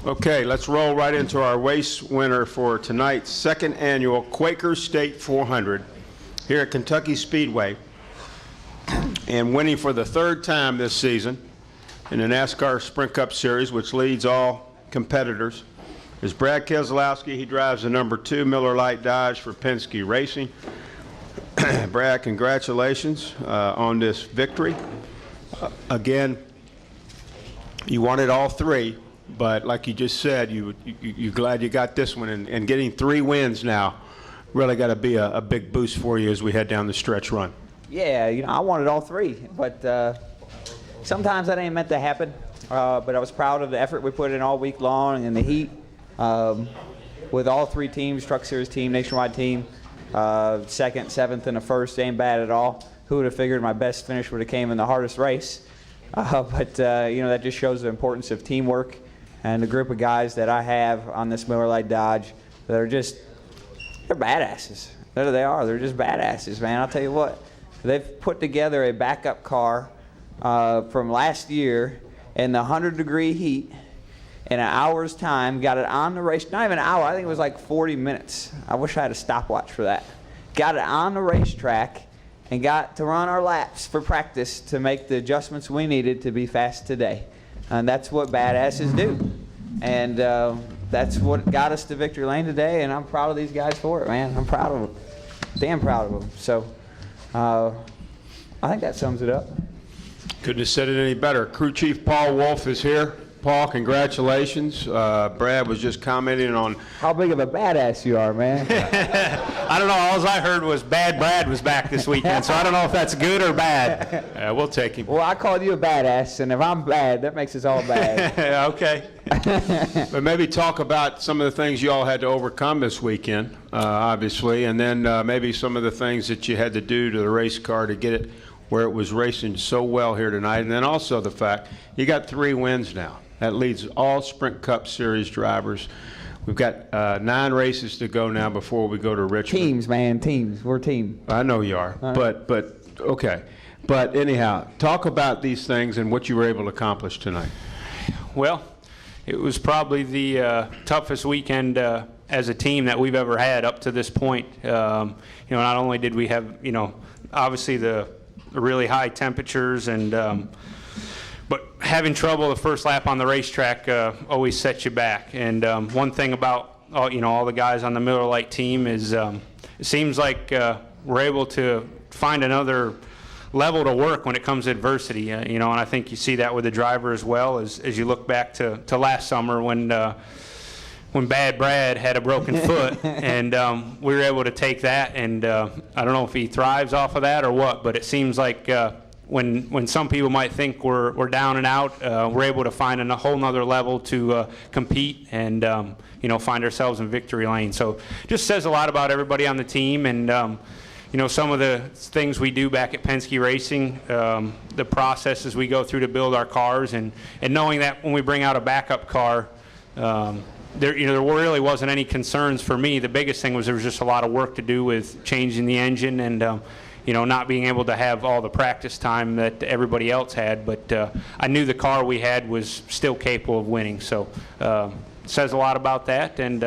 Okay, let's roll right into our race winner for tonight's second annual Quaker State 400 here at Kentucky Speedway, and winning for the third time this season in the NASCAR Sprint Cup Series, which leads all competitors, is Brad Keselowski. He drives the number 2 Miller Lite Dodge for Penske Racing. Brad, congratulations on this victory. Again, you wanted all three, but like you just said, you're glad you got this one, and getting 3 wins now really got to be a big boost for you as we head down the stretch run. Yeah, I wanted all 3, but sometimes that ain't meant to happen. But I was proud of the effort we put in all week long and the heat with all 3 teams, Truck Series team, Nationwide team, 2nd, 7th, and a 1st. Ain't bad at all. Who would have figured my best finish would have came in the hardest race? But that just shows the importance of teamwork and the group of guys that I have on this Miller Lite Dodge that are they're badasses. There they are. They're just badasses, man. I'll tell you what. They've put together a backup car from last year in the 100-degree heat in an hour's time, got it on the race, not even an hour, I think it was like 40 minutes. I wish I had a stopwatch for that. Got it on the racetrack and got to run our laps for practice to make the adjustments we needed to be fast today. And that's what badasses do. And that's what got us to victory lane today, and I'm proud of these guys for it, man. I'm proud of them. Damn proud of them. So I think that sums it up. Couldn't have said it any better. Crew Chief Paul Wolfe is here. Paul, congratulations. Brad was just commenting on how big of a badass you are, man. I don't know. All I heard was Bad Brad was back this weekend, so I don't know if that's good or bad. We'll take him. Well, I called you a badass, and if I'm bad, that makes us all bad. Okay. But maybe talk about some of the things you all had to overcome this weekend, obviously, and then maybe some of the things that you had to do to the race car to get it where it was racing so well here tonight, and then also the fact you got 3 wins now. That leads all Sprint Cup Series drivers. We've got 9 races to go now before we go to Richmond. Teams, man, teams. We're a team. I know you are, but okay. But anyhow, talk about these things and what you were able to accomplish tonight. Well, it was probably the toughest weekend as a team that we've ever had up to this point. Not only did we have, obviously the really high temperatures and but having trouble the first lap on the racetrack always sets you back. And one thing about all the guys on the Miller Lite team is it seems like we're able to find another level to work when it comes to adversity. And I think you see that with the driver as well as you look back to last summer when Bad Brad had a broken foot, and we were able to take that. And I don't know if he thrives off of that or what, but it seems like when some people might think we're down and out, we're able to find a whole nother level to compete and find ourselves in victory lane. So just says a lot about everybody on the team, and some of the things we do back at Penske Racing, the processes we go through to build our cars, and knowing that when we bring out a backup car, there really wasn't any concerns for me. The biggest thing was there was just a lot of work to do with changing the engine and not being able to have all the practice time that everybody else had. But I knew the car we had was still capable of winning. So it says a lot about that. And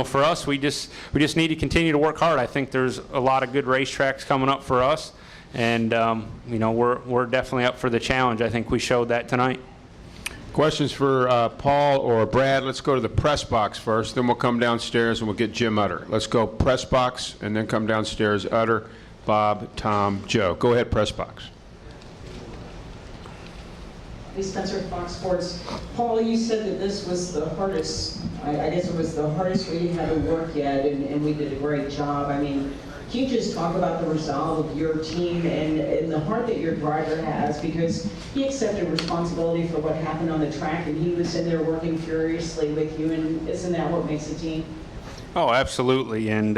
for us, we just need to continue to work hard. I think there's a lot of good racetracks coming up for us, and we're definitely up for the challenge. I think we showed that tonight. Questions for Paul or Brad? Let's go to the press box first, then we'll come downstairs and we'll get Jim Utter. Let's go press box and then come downstairs. Utter, Bob, Tom, Joe. Go ahead, press box. Hey, Spencer, Fox Sports. Paul, you said that this was the hardest, I guess it was the hardest we had to work yet, and we did a great job. I mean, can you just talk about the resolve of your team and the heart that your driver has? Because he accepted responsibility for what happened on the track, and he was in there working furiously with you, and isn't that what makes a team? Oh, absolutely. And,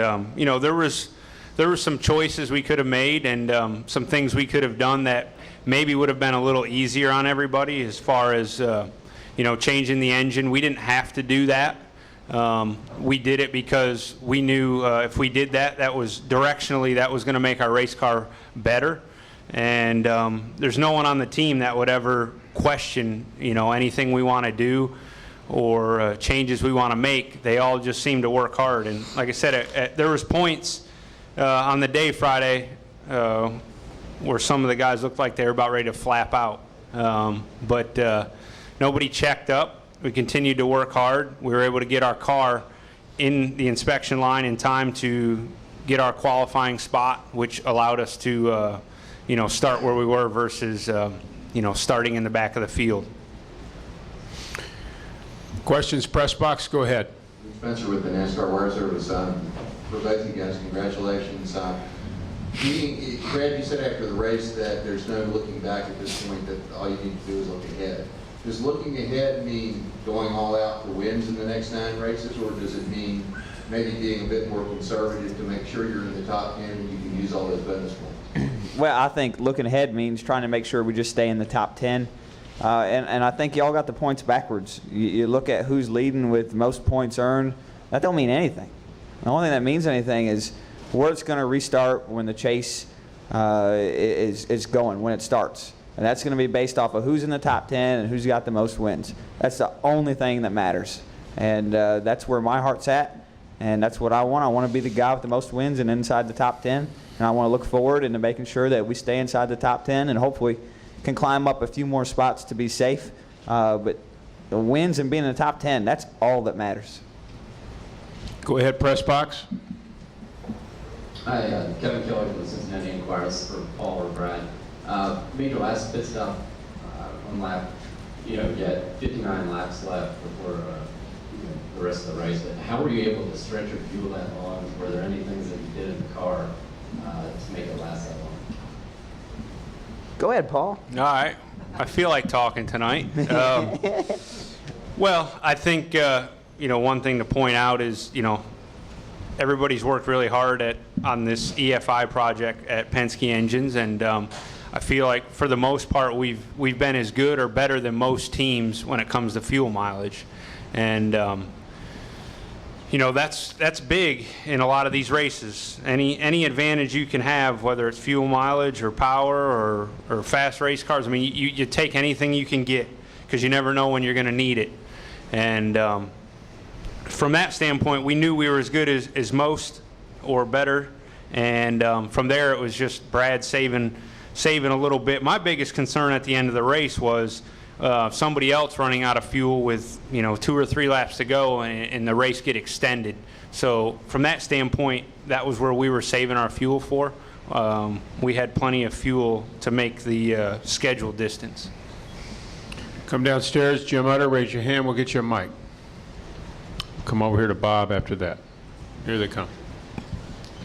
there were some choices we could have made and some things we could have done that maybe would have been a little easier on everybody as far as, changing the engine. We didn't have to do that. We did it because we knew if we did that, that was directionally, that was going to make our race car better. And there's no one on the team that would ever question, anything we want to do or changes we want to make, they all just seem to work hard. And like I said, there was points on the day Friday where some of the guys looked like they were about ready to flap out. But nobody checked up. We continued to work hard. We were able to get our car in the inspection line in time to get our qualifying spot, which allowed us to start where we were versus starting in the back of the field. Questions, press box, go ahead. Spencer with the NASCAR Wire Service. For both of you guys, congratulations. Brad, you said after the race that there's no looking back at this point, that all you need to do is look ahead. Does looking ahead mean going all out for wins in the next 9 races, or does it mean maybe being a bit more conservative to make sure you're in the top 10 and you can use all those bonus points? Well, I think looking ahead means trying to make sure we just stay in the top 10. And I think y'all got the points backwards. You look at who's leading with most points earned. That don't mean anything. The only thing that means anything is where it's going to restart when the chase is going, when it starts. And that's going to be based off of who's in the top 10 and who's got the most wins. That's the only thing that matters. And that's where my heart's at. And that's what I want. I want to be the guy with the most wins and inside the top 10. And I want to look forward into making sure that we stay inside the top 10 and hopefully can climb up a few more spots to be safe. But the wins and being in the top 10, that's all that matters. Go ahead, press box. Hi, Kevin Keller from the Cincinnati Enquirer. This is for Paul or Brad. Made your last pit stop on lap, you had 59 laps left before the rest of the race. But how were you able to stretch your fuel that long? Were there any things that you did in the car to make it last that long? Go ahead, Paul. All right. I feel like talking tonight. Well, I think, one thing to point out is, everybody's worked really hard on this EFI project at Penske Engines, and I feel like for the most part we've been as good or better than most teams when it comes to fuel mileage, and that's big in a lot of these races. Any advantage you can have, whether it's fuel mileage or power or fast race cars, I mean you take anything you can get because you never know when you're going to need it, and from that standpoint, we knew we were as good as most or better, and from there it was just Brad saving a little bit. My biggest concern at the end of the race was somebody else running out of fuel with 2 or 3 laps to go and the race get extended. So from that standpoint, that was where we were saving our fuel for. We had plenty of fuel to make the scheduled distance. Come downstairs, Jim Utter, raise your hand, we'll get you a mic. Come over here to Bob after that. Here they come.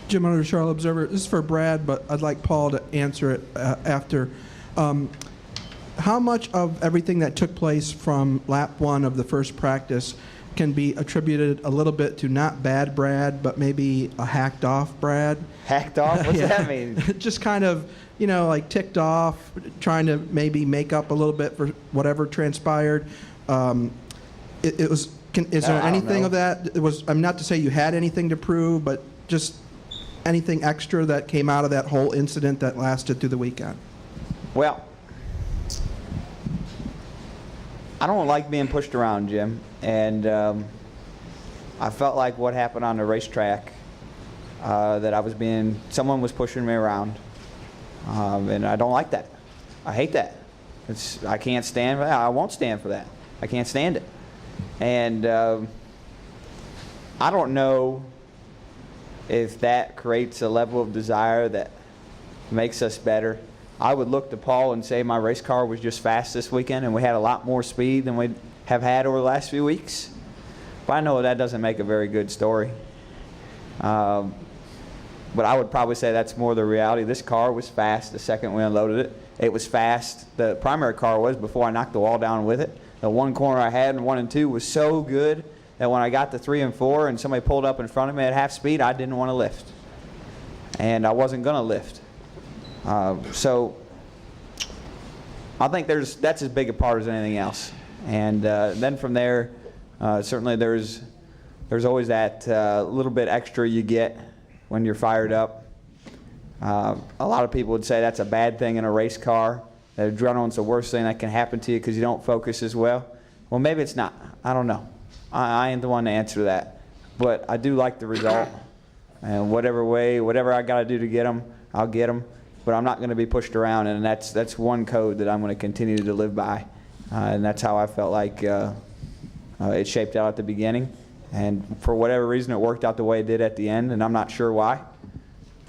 Jim Utter, Charlotte Observer. This is for Brad, but I'd like Paul to answer it after. How much of everything that took place from lap 1 of the first practice can be attributed a little bit to not bad Brad, but maybe a hacked off Brad? Hacked off? What's that mean? Just kind of, like ticked off, trying to maybe make up a little bit for whatever transpired. Is there anything of that? I'm not to say you had anything to prove, but just anything extra that came out of that whole incident that lasted through the weekend? Well, I don't like being pushed around, Jim, and I felt like what happened on the racetrack, that someone was pushing me around, and I don't like that. I hate that. I can't stand for that. I won't stand for that. I can't stand it. And I don't know if that creates a level of desire that makes us better. I would look to Paul and say my race car was just fast this weekend and we had a lot more speed than we have had over the last few weeks. But I know that doesn't make a very good story. But I would probably say that's more the reality. This car was fast the second we unloaded it. It was fast. The primary car was before I knocked the wall down with it. The one corner I had in 1 and 2 was so good that when I got to 3 and 4 and somebody pulled up in front of me at half speed, I didn't want to lift. And I wasn't going to lift. So I think that's as big a part as anything else. And then from there, certainly there's always that little bit extra you get when you're fired up. A lot of people would say that's a bad thing in a race car. That adrenaline's the worst thing that can happen to you because you don't focus as well. Well, maybe it's not. I don't know. I ain't the one to answer that. But I do like the result. And whatever I got to do to get them, I'll get them. But I'm not going to be pushed around, and that's one code that I'm going to continue to live by. And that's how I felt like it shaped out at the beginning. And for whatever reason, it worked out the way it did at the end, and I'm not sure why.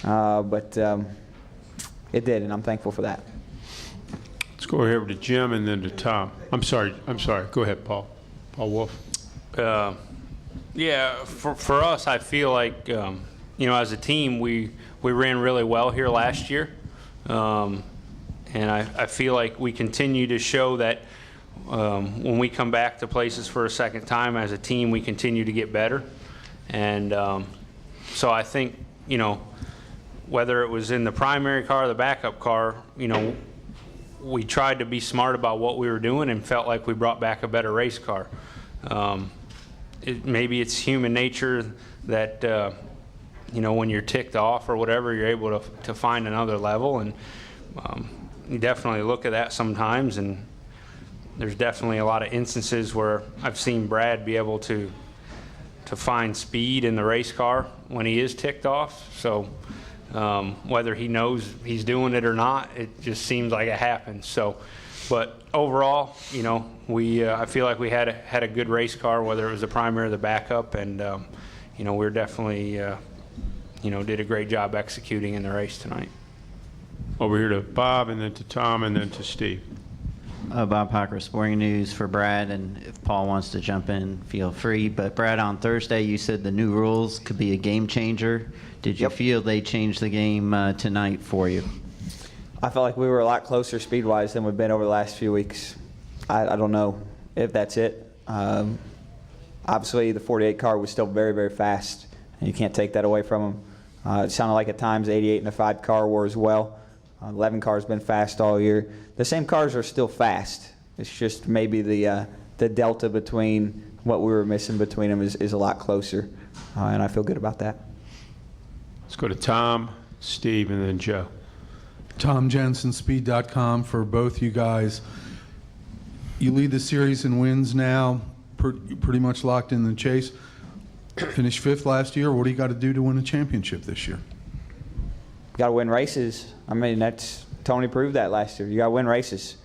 But it did, and I'm thankful for that. Let's go over to Jim and then to Tom. I'm sorry. Go ahead, Paul. Paul Wolfe. Yeah, for us, I feel like, as a team, we ran really well here last year. And I feel like we continue to show that when we come back to places for a second time as a team, we continue to get better. And so I think, whether it was in the primary car or the backup car, we tried to be smart about what we were doing and felt like we brought back a better race car. Maybe it's human nature that, when you're ticked off or whatever, you're able to find another level. And you definitely look at that sometimes. And there's definitely a lot of instances where I've seen Brad be able to find speed in the race car when he is ticked off. So whether he knows he's doing it or not, it just seems like it happens. So, but overall, I feel like we had a good race car, whether it was the primary or the backup, and we're definitely did a great job executing in the race tonight. Over here to Bob, and then to Tom, and then to Steve. Bob Packer, Sporting News for Brad, and if Paul wants to jump in, feel free. But Brad, on Thursday, you said the new rules could be a game changer. Did you feel they changed the game tonight for you? I felt like we were a lot closer speed-wise than we've been over the last few weeks. I don't know if that's it. Obviously, the 48 car was still very, very fast, and you can't take that away from them. It sounded like at times 88 and the 5 car were as well. 11 cars been fast all year. The same cars are still fast. It's just maybe the delta between what we were missing between them is a lot closer, and I feel good about that. Let's go to Tom, Steve, and then Joe. Tom Jensen, Speed.com, for both you guys. You lead the series in wins now, pretty much locked in the chase. Finished 5th last year. What do you got to do to win a championship this year? Got to win races. I mean, Tony proved that last year. You got to win races.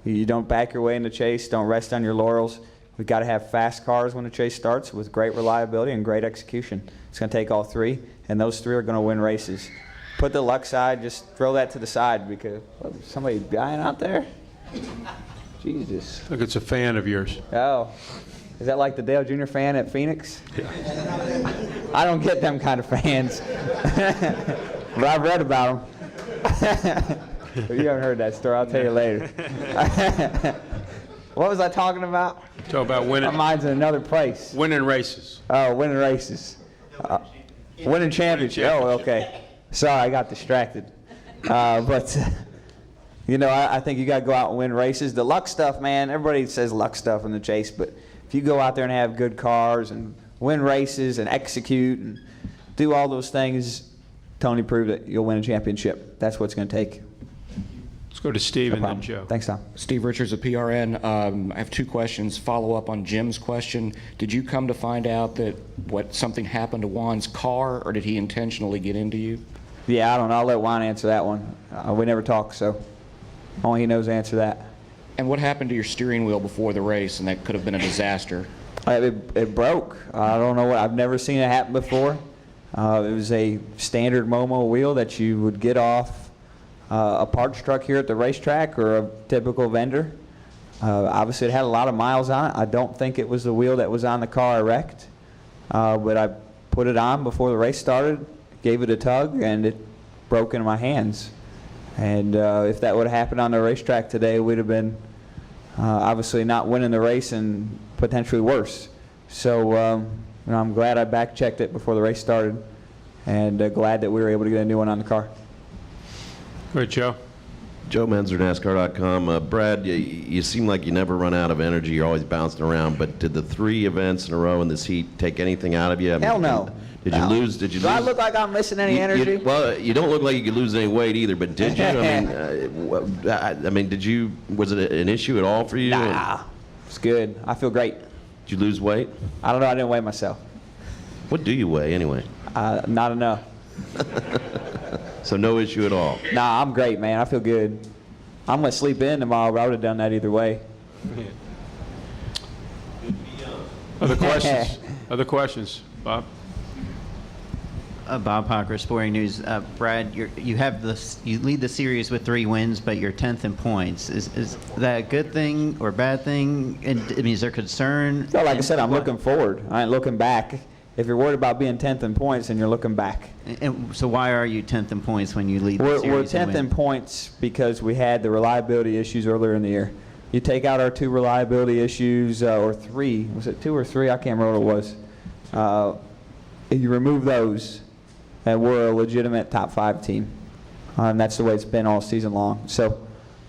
You don't back your way in the chase. Don't rest on your laurels. We've got to have fast cars when the chase starts with great reliability and great execution. It's going to take all 3, and those 3 are going to win races. Put the luck side, just throw that to the side because somebody dying out there? Jesus. Look, it's a fan of yours. Oh. Is that like the Dale Jr. fan at Phoenix? Yeah. I don't get them kind of fans. But I've read about them. But you haven't heard that story. I'll tell you later. What was I talking about? Talk about winning. My mind's in another place. Winning races. Oh, winning races. Winning championship. Oh, okay. Sorry, I got distracted. But I think you got to go out and win races. The luck stuff, man, everybody says luck stuff in the chase, but if you go out there and have good cars and win races and execute and do all those things, Tony proved that you'll win a championship. That's what it's going to take. Let's go to Steve and then problem. Joe. Thanks, Tom. Steve Richards of PRN. I have 2 questions. Follow up on Jim's question. Did you come to find out that something happened to Juan's car, or did he intentionally get into you? Yeah, I don't know. I'll let Juan answer that one. We never talk, so only he knows the answer to that. And what happened to your steering wheel before the race, and that could have been a disaster? It broke. I don't know. I've never seen it happen before. It was a standard Momo wheel that you would get off a parts truck here at the racetrack or a typical vendor. Obviously, it had a lot of miles on it. I don't think it was the wheel that was on the car I wrecked. But I put it on before the race started, gave it a tug, and it broke in my hands. And if that would have happened on the racetrack today, we'd have been obviously not winning the race and potentially worse. So I'm glad I back-checked it before the race started, and glad that we were able to get a new one on the car. Go ahead, Joe. Joe Menzer, NASCAR.com. Brad, you seem like you never run out of energy. You're always bouncing around. But did the 3 events in a row in this heat take anything out of you? Hell no. Did you lose? Did you Do lose? I look like I'm missing any energy? Well, you don't look like you could lose any weight either. But did you? I mean, did you? Was it an issue at all for you? Nah. It's good. I feel great. Did you lose weight? I don't know. I didn't weigh myself. What do you weigh anyway? Not enough. So no issue at all. Nah, I'm great, man. I feel good. I'm going to sleep in tomorrow, but I would have done that either way. Other questions? Other questions? Bob? Bob Parker, Sporting News. Brad, you lead the series with 3 wins, but you're 10th in points. Is that a good thing or bad thing? And I mean, is there concern? No, like I said, I'm looking forward. I ain't looking back. If you're worried about being 10th in points, then you're looking back. And so why are you 10th in points when you lead the We're series? 10th in points because we had the reliability issues earlier in the year. You take out our 2 reliability issues, or 3. Was it 2 or 3? I can't remember what it was. If you remove those, and we're a legitimate top 5 team. And that's the way it's been all season long. So,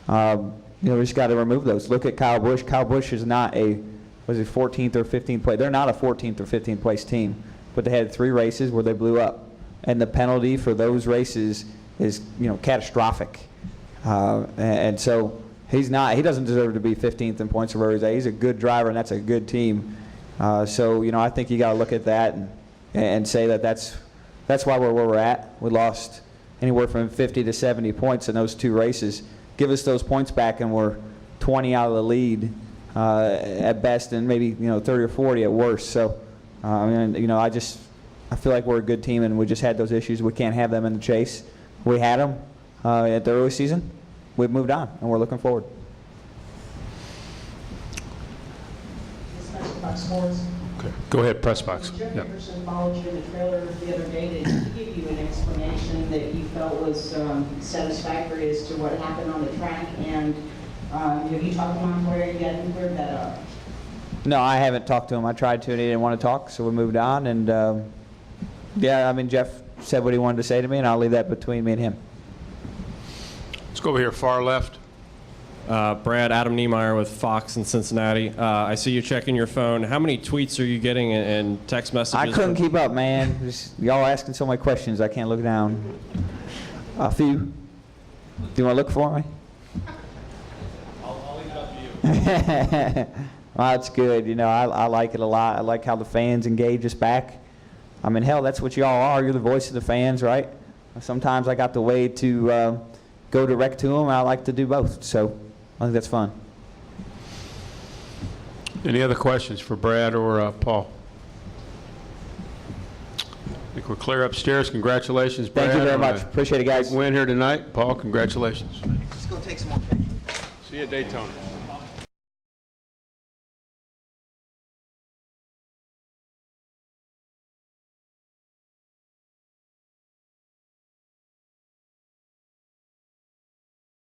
we just got to remove those. Look at Kyle Busch. Kyle Busch is not a, was it 14th or 15th place? They're not a 14th or 15th place team, but they had 3 races where they blew up. And the penalty for those races is, catastrophic. And so he doesn't deserve to be 15th in points or whatever. He's a good driver, and that's a good team. So, I think you got to look at that and say that's why we're where we're at. We lost anywhere from 50 to 70 points in those 2 races. Give us those points back, and we're 20 out of the lead at best, and maybe 30 or 40 at worst. So, I feel like we're a good team, and we just had those issues. We can't have them in the chase. We had them at the early season. We've moved on, and we're looking forward. Fox Sports. Okay. Go ahead, press box. Jeff Yep. Nickerson followed you in the trailer the other day. Did he give you an explanation that you felt was satisfactory as to what happened on the track? And have you talked to him where you hadn't cleared that up? No, I haven't talked to him. I tried to, and he didn't want to talk, so we moved on. And, Jeff said what he wanted to say to me, and I'll leave that between me and him. Let's go over here, far left. Brad, Adam Niemeyer with Fox in Cincinnati. I see you checking your phone. How many tweets are you getting and text messages? I couldn't keep up, man. Y'all asking so many questions, I can't look down. A few. Do you want to look for me? I'll leave it up to you. Well, it's good. I like it a lot. I like how the fans engage us back. I mean, hell, that's what y'all are. You're the voice of the fans, right? Sometimes I got the way to go direct to them. I like to do both. So I think that's fun. Any other questions for Brad or Paul? I think we're clear upstairs. Congratulations, Brad. Thank you very on much. a Appreciate it, guys. Win here tonight. Paul, congratulations. Let's go take some more pictures. See you at Daytona.